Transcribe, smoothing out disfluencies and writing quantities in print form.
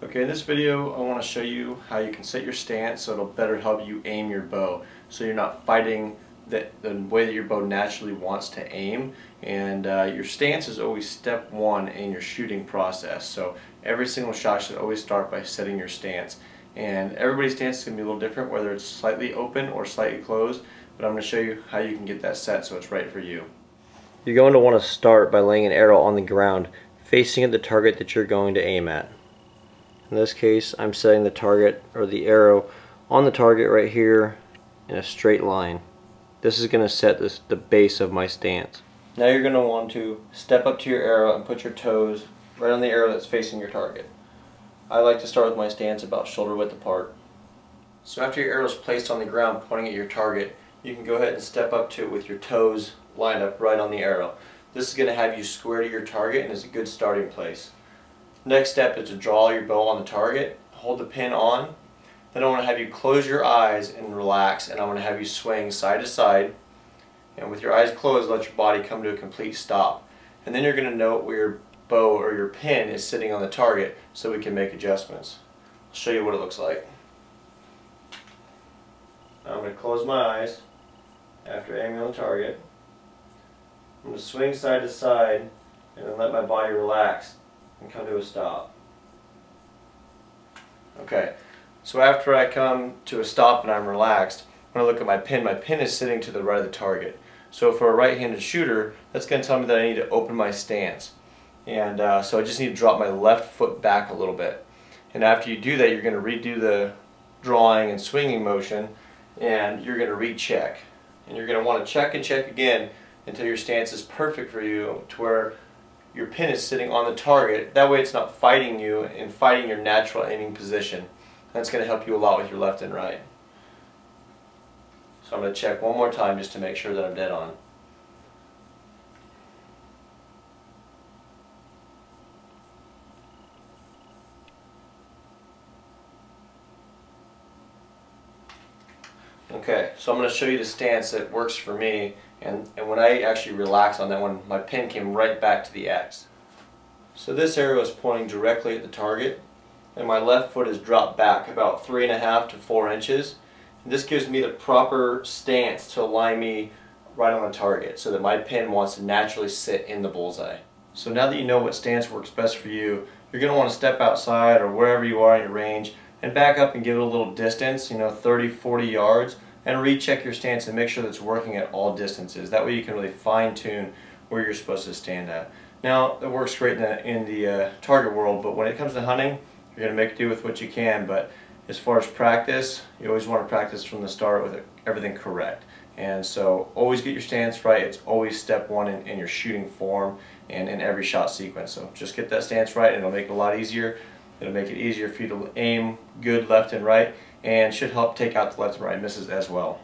Okay, in this video I want to show you how you can set your stance so it'll better help you aim your bow. So you're not fighting the way that your bow naturally wants to aim, and your stance is always step one in your shooting process. So every single shot should always start by setting your stance. And everybody's stance is going to be a little different, whether it's slightly open or slightly closed, but I'm going to show you how you can get that set so it's right for you. You're going to want to start by laying an arrow on the ground facing at the target that you're going to aim at. In this case, I'm setting the target, or the arrow, on the target right here in a straight line. This is going to set the base of my stance. Now you're going to want to step up to your arrow and put your toes right on the arrow that's facing your target. I like to start with my stance about shoulder width apart. So after your arrow is placed on the ground pointing at your target, you can go ahead and step up to it with your toes lined up right on the arrow. This is going to have you square to your target and is a good starting place. Next step is to draw your bow on the target, hold the pin on, then I want to have you close your eyes and relax, and I want to have you swing side to side, and with your eyes closed let your body come to a complete stop. And then you're going to note where your bow or your pin is sitting on the target so we can make adjustments. I'll show you what it looks like. Now I'm going to close my eyes after aiming on the target. I'm going to swing side to side and then let my body relax and come to a stop. Okay, so after I come to a stop and I'm relaxed, when I look at my pin is sitting to the right of the target. So for a right-handed shooter, that's going to tell me that I need to open my stance. And so I just need to drop my left foot back a little bit. And after you do that, you're going to redo the drawing and swinging motion, and you're going to recheck. And you're going to want to check and check again until your stance is perfect for you, to where your pin is sitting on the target. That way it's not fighting you and fighting your natural aiming position. That's going to help you a lot with your left and right. So I'm going to check one more time just to make sure that I'm dead on. Okay, so I'm going to show you the stance that works for me, and when I actually relax on that one, my pin came right back to the X. So this arrow is pointing directly at the target, and my left foot is dropped back about 3.5 to 4 inches. And this gives me the proper stance to align me right on the target so that my pin wants to naturally sit in the bullseye. So now that you know what stance works best for you, you're going to want to step outside or wherever you are in your range and back up and give it a little distance, 30, 40 yards, and recheck your stance and make sure that it's working at all distances. That way you can really fine-tune where you're supposed to stand at. Now, that works great in the target world, but when it comes to hunting, you're going to make do with what you can. But as far as practice, you always want to practice from the start with everything correct. And so always get your stance right. It's always step one in your shooting form and in every shot sequence. So just get that stance right and it'll make it a lot easier. It'll make it easier for you to aim good left and right, and should help take out the left and right misses as well.